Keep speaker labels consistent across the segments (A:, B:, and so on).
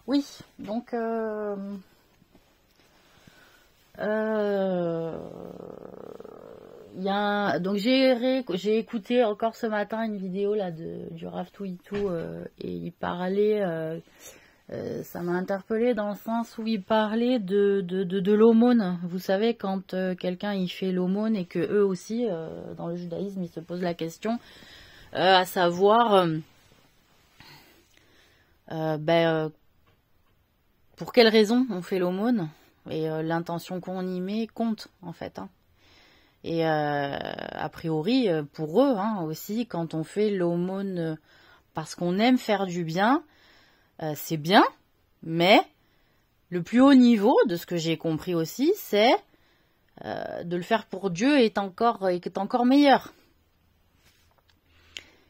A: Oui, donc donc j'ai écouté encore ce matin une vidéo là du Rav Touitou et il parlait, ça m'a interpellé dans le sens où il parlait de l'aumône. Vous savez, quand quelqu'un il fait l'aumône et que eux aussi dans le judaïsme ils se posent la question à savoir pour quelle raison on fait l'aumône et l'intention qu'on y met compte en fait. Hein. Et a priori, pour eux aussi, quand on fait l'aumône parce qu'on aime faire du bien, c'est bien, mais le plus haut niveau, de ce que j'ai compris aussi, c'est de le faire pour Dieu est encore meilleur.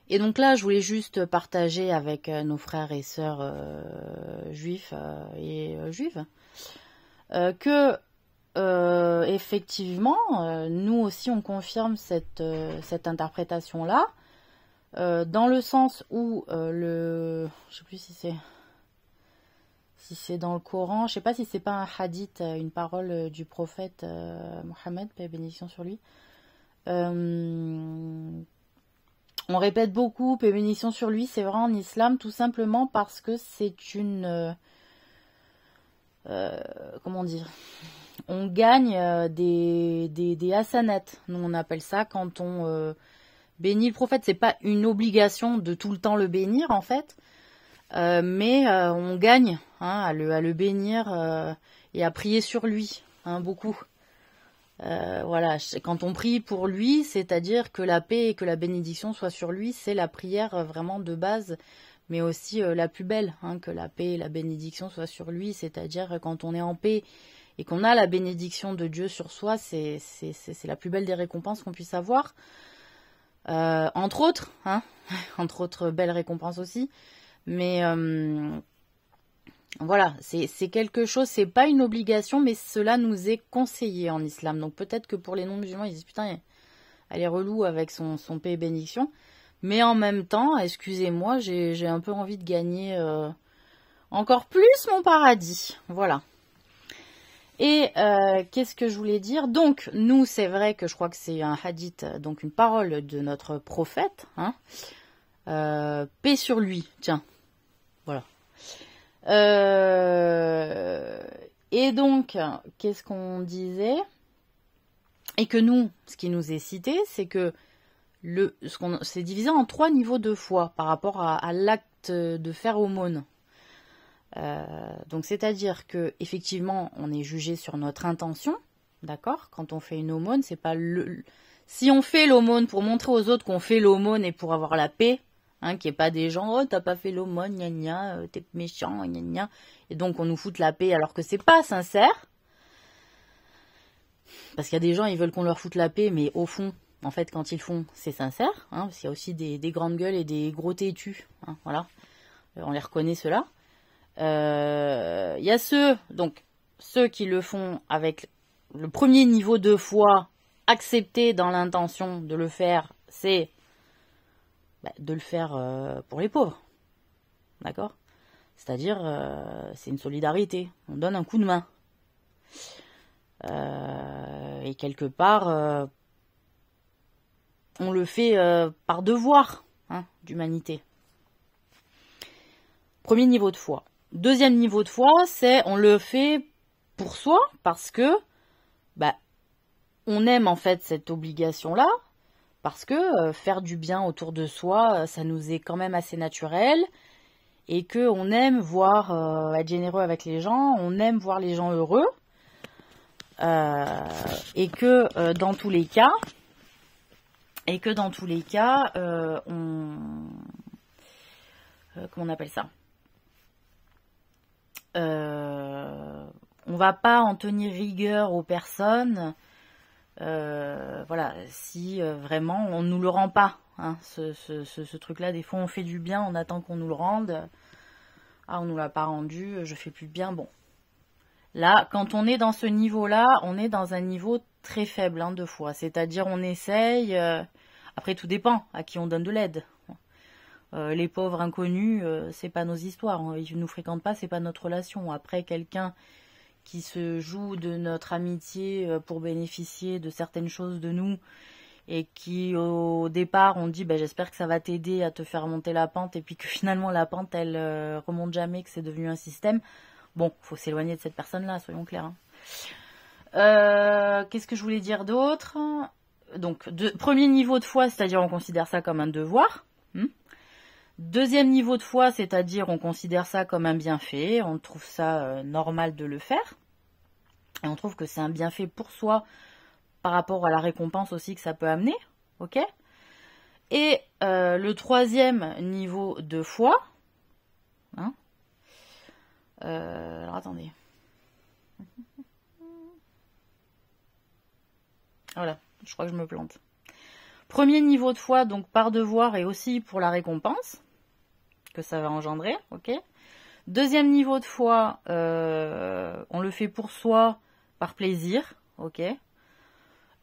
A: Et donc là, je voulais juste partager avec nos frères et sœurs juifs et juives que effectivement, nous aussi on confirme cette interprétation-là, dans le sens où je sais plus si c'est dans le Coran, je sais pas si c'est pas un hadith, une parole du prophète Mohammed, paix et bénédiction sur lui. On répète beaucoup paix et bénédiction sur lui, c'est vrai en islam, tout simplement parce que c'est une comment dire, on gagne des hasanat. Nous on appelle ça quand on bénit le prophète. C'est pas une obligation de tout le temps le bénir en fait, mais on gagne à le bénir et à prier sur lui beaucoup. Voilà, quand on prie pour lui, c'est-à-dire que la paix et que la bénédiction soient sur lui, c'est la prière vraiment de base, mais aussi la plus belle, que la paix et la bénédiction soient sur lui, c'est-à-dire quand on est en paix et qu'on a la bénédiction de Dieu sur soi, c'est la plus belle des récompenses qu'on puisse avoir. Entre autres, entre autres belles récompenses aussi, mais voilà, c'est quelque chose, c'est pas une obligation, mais cela nous est conseillé en islam. Donc peut-être que pour les non-musulmans, ils disent putain, elle est relou avec son paix et bénédiction. Mais en même temps, excusez-moi, j'ai un peu envie de gagner encore plus mon paradis. Voilà. Et qu'est-ce que je voulais dire? Donc, nous, c'est vrai que je crois que c'est un hadith, donc une parole de notre prophète. Paix sur lui, tiens. Voilà. Et donc, qu'est-ce qu'on disait? Et que nous, ce qui nous est cité, c'est que c'est divisé en 3 niveaux de foi par rapport à l'acte de faire aumône. Donc c'est-à-dire que effectivement, on est jugé sur notre intention, d'accord? Quand on fait une aumône, c'est pas si on fait l'aumône pour montrer aux autres qu'on fait l'aumône et pour avoir la paix, qu'il n'y ait pas des gens, oh t'as pas fait l'aumône, gna gna, t'es méchant, gna gna, et donc on nous fout la paix alors que c'est pas sincère. Parce qu'il y a des gens, ils veulent qu'on leur foute la paix, mais au fond, en fait, quand ils font, c'est sincère. Parce qu'il y a aussi des grandes gueules et des gros têtus. Voilà, on les reconnaît ceux-là. Il y a ceux qui le font avec le premier niveau de foi accepté dans l'intention de le faire, c'est de le faire pour les pauvres. D'accord? C'est-à-dire, c'est une solidarité. On donne un coup de main. Et quelque part, on le fait par devoir d'humanité. Premier niveau de foi. Deuxième niveau de foi, c'est on le fait pour soi parce que on aime en fait cette obligation-là, parce que faire du bien autour de soi, ça nous est quand même assez naturel, et que on aime voir être généreux avec les gens, on aime voir les gens heureux, et que dans tous les cas, comment on appelle ça? On va pas en tenir rigueur aux personnes, voilà, si vraiment on nous le rend pas, ce truc-là. Des fois, on fait du bien, on attend qu'on nous le rende. On nous l'a pas rendu, je fais plus de bien. Bon, là, quand on est dans ce niveau-là, on est dans un niveau très faible de foi. C'est-à-dire, on essaye. Après, tout dépend à qui on donne de l'aide. Les pauvres inconnus, c'est pas nos histoires. Ils nous fréquentent pas, c'est pas notre relation. Après, quelqu'un qui se joue de notre amitié pour bénéficier de certaines choses de nous et qui au départ on dit j'espère que ça va t'aider à te faire monter la pente et puis que finalement la pente elle remonte jamais, que c'est devenu un système. Bon, faut s'éloigner de cette personne-là, soyons clairs. Qu'est-ce que je voulais dire d'autre? Donc, premier niveau de foi, c'est-à-dire on considère ça comme un devoir. Deuxième niveau de foi, c'est-à-dire on considère ça comme un bienfait, on trouve ça normal de le faire. Et on trouve que c'est un bienfait pour soi par rapport à la récompense aussi que ça peut amener. Ok? Et le troisième niveau de foi, alors attendez. Voilà, je crois que je me plante. Premier niveau de foi, donc par devoir et aussi pour la récompense que ça va engendrer, ok. Deuxième niveau de foi, on le fait pour soi, par plaisir, ok.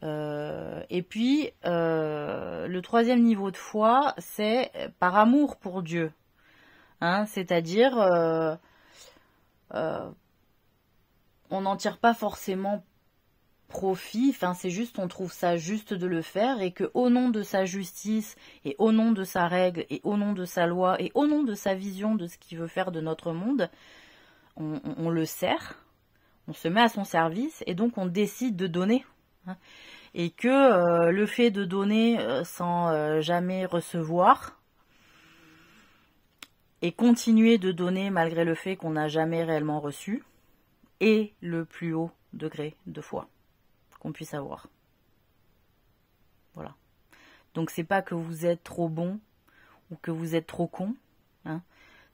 A: Et puis, le troisième niveau de foi, c'est par amour pour Dieu. C'est-à-dire, on n'en tire pas forcément profit, c'est juste on trouve ça juste de le faire et que au nom de sa justice et au nom de sa règle et au nom de sa loi et au nom de sa vision de ce qu'il veut faire de notre monde, on le sert, on se met à son service et donc on décide de donner. Et que le fait de donner sans jamais recevoir et continuer de donner malgré le fait qu'on n'a jamais réellement reçu est le plus haut degré de foi qu'on puisse avoir. Voilà. Donc c'est pas que vous êtes trop bon ou que vous êtes trop con,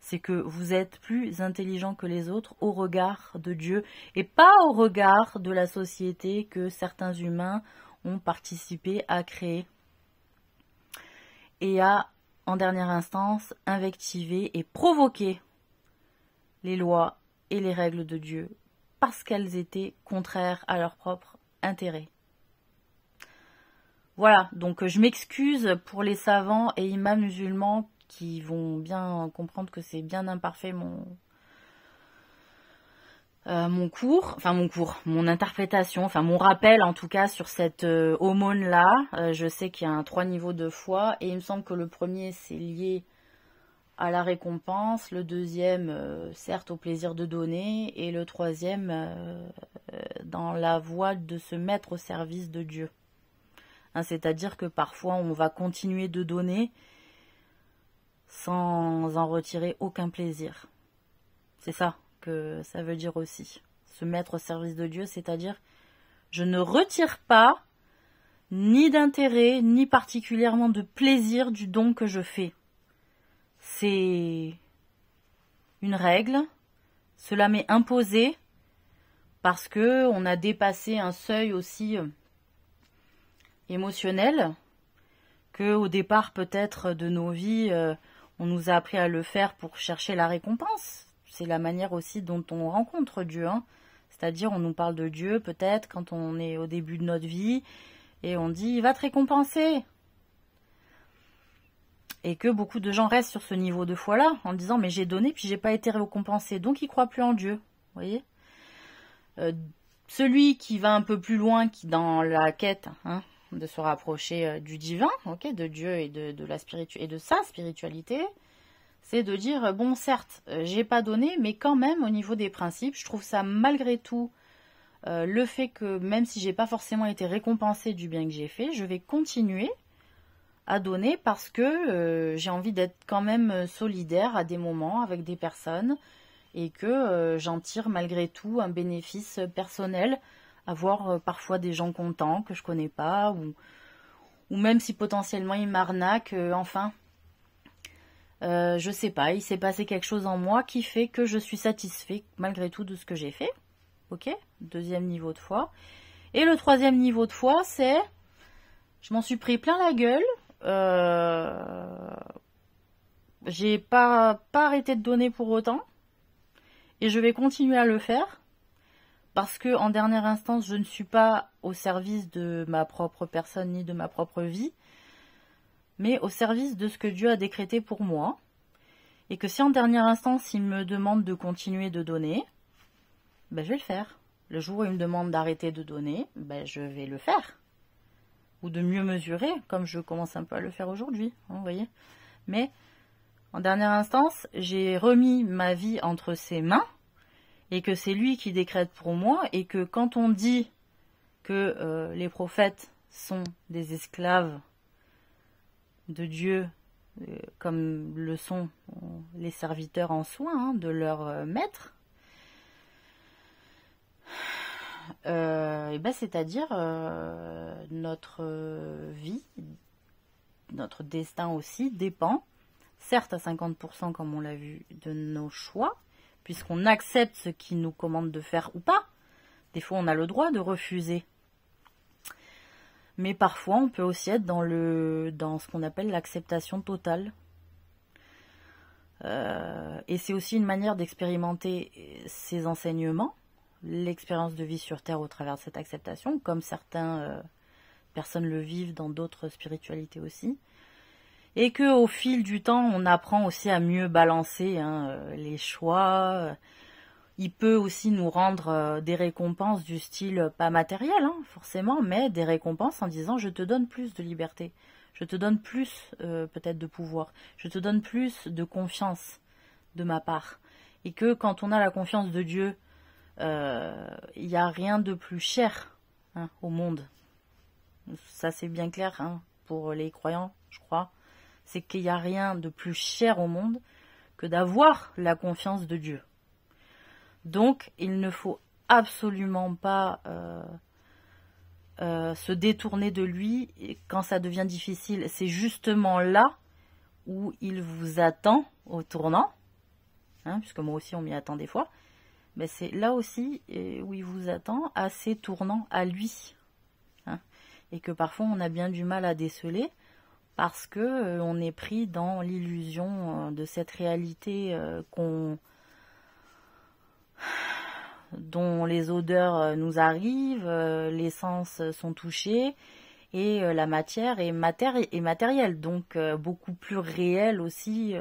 A: c'est que vous êtes plus intelligent que les autres au regard de Dieu et pas au regard de la société que certains humains ont participé à créer et à, en dernière instance, invectiver et provoquer les lois et les règles de Dieu parce qu'elles étaient contraires à leur propre intérêt. Voilà, donc je m'excuse pour les savants et imams musulmans qui vont bien comprendre que c'est bien imparfait mon interprétation, mon rappel en tout cas sur cette aumône-là. Je sais qu'il y a 3 niveaux de foi et il me semble que le premier c'est lié à la récompense, le deuxième certes au plaisir de donner et le troisième dans la voie de se mettre au service de Dieu. C'est-à-dire que parfois on va continuer de donner sans en retirer aucun plaisir. C'est ça que ça veut dire aussi. Se mettre au service de Dieu, c'est-à-dire je ne retire pas ni d'intérêt, ni particulièrement de plaisir du don que je fais. C'est une règle, cela m'est imposé parce que on a dépassé un seuil aussi émotionnel que au départ peut-être de nos vies, on nous a appris à le faire pour chercher la récompense. C'est la manière aussi dont on rencontre Dieu. C'est-à-dire on nous parle de Dieu peut-être quand on est au début de notre vie et on dit il va te récompenser. Et que beaucoup de gens restent sur ce niveau de foi-là en disant mais j'ai donné puis j'ai pas été récompensé, donc ils croient plus en Dieu. Vous voyez, celui qui va un peu plus loin, qui dans la quête de se rapprocher du divin, de Dieu et de sa spiritualité, c'est de dire bon certes j'ai pas donné, mais quand même au niveau des principes, je trouve ça malgré tout le fait que même si j'ai pas forcément été récompensé du bien que j'ai fait, je vais continuer à donner parce que j'ai envie d'être quand même solidaire à des moments avec des personnes et que j'en tire malgré tout un bénéfice personnel, à voir parfois des gens contents que je connais pas ou même si potentiellement ils m'arnaquent, je sais pas, il s'est passé quelque chose en moi qui fait que je suis satisfait malgré tout de ce que j'ai fait. Ok, deuxième niveau de foi. Et le troisième niveau de foi, c'est je m'en suis pris plein la gueule. J'ai pas arrêté de donner pour autant et je vais continuer à le faire parce que en dernière instance je ne suis pas au service de ma propre personne ni de ma propre vie. mais au service de ce que Dieu a décrété pour moi. Et que si en dernière instance, il me demande de continuer de donner, ben, je vais le faire. Le jour où il me demande d'arrêter de donner, ben, je vais le faire. Ou de mieux mesurer, comme je commence un peu à le faire aujourd'hui, hein, vous voyez. Mais, en dernière instance, j'ai remis ma vie entre ses mains, et que c'est lui qui décrète pour moi, et que quand on dit que les prophètes sont des esclaves de Dieu, comme le sont les serviteurs en soins hein, de leur maître, et ben c'est-à-dire notre vie, notre destin aussi dépend, certes à 50% comme on l'a vu, de nos choix, puisqu'on accepte ce qu'il nous commande de faire ou pas. Des fois on a le droit de refuser. Mais parfois, on peut aussi être dans ce qu'on appelle l'acceptation totale. Et c'est aussi une manière d'expérimenter ces enseignements, l'expérience de vie sur Terre au travers de cette acceptation, comme certaines personnes le vivent dans d'autres spiritualités aussi. Et qu'au fil du temps, on apprend aussi à mieux balancer hein, les choix. Il peut aussi nous rendre des récompenses du style, pas matériel hein, forcément, mais des récompenses en disant je te donne plus de liberté, je te donne plus peut-être de pouvoir, je te donne plus de confiance de ma part. Et que quand on a la confiance de Dieu, il n'y a rien de plus cher hein, au monde. Ça c'est bien clair hein, pour les croyants, je crois. C'est qu'il n'y a rien de plus cher au monde que d'avoir la confiance de Dieu. Donc, il ne faut absolument pas se détourner de lui quand ça devient difficile. C'est justement là où il vous attend au tournant, hein, puisque moi aussi on m'y attend des fois, mais c'est là aussi où il vous attend à ces tournants à lui. Hein, et que parfois on a bien du mal à déceler parce que on est pris dans l'illusion de cette réalité dont les odeurs nous arrivent, les sens sont touchés et la matière est matérielle, donc beaucoup plus réelle aussi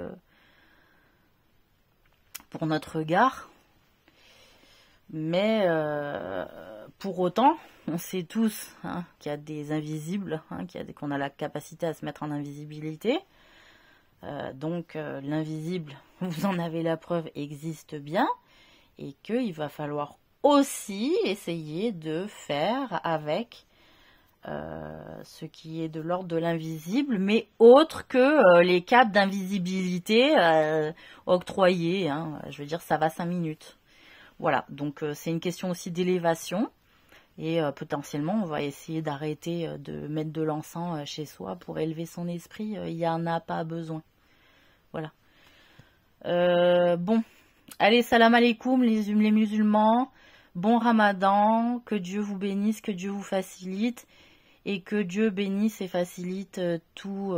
A: pour notre regard. Mais pour autant, on sait tous hein, qu'il y a des invisibles, hein, qu'on a la capacité à se mettre en invisibilité. Donc l'invisible, vous en avez la preuve, existe bien. Et qu'il va falloir aussi essayer de faire avec ce qui est de l'ordre de l'invisible, mais autre que les caps d'invisibilité octroyés. Hein. Je veux dire, ça va 5 minutes. Voilà, donc c'est une question aussi d'élévation. Et potentiellement, on va essayer d'arrêter de mettre de l'encens chez soi pour élever son esprit. Il n'y en a pas besoin. Voilà. Bon. Allez, salam alaikum les musulmans, bon ramadan, que Dieu vous bénisse, que Dieu vous facilite et que Dieu bénisse et facilite tous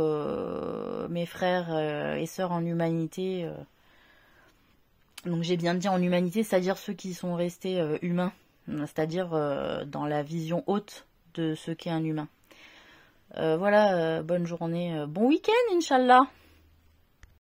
A: mes frères et sœurs en humanité. Donc j'ai bien dit en humanité, c'est-à-dire ceux qui sont restés humains, c'est-à-dire dans la vision haute de ce qu'est un humain. Voilà, bonne journée, bon week-end, Inch'Allah.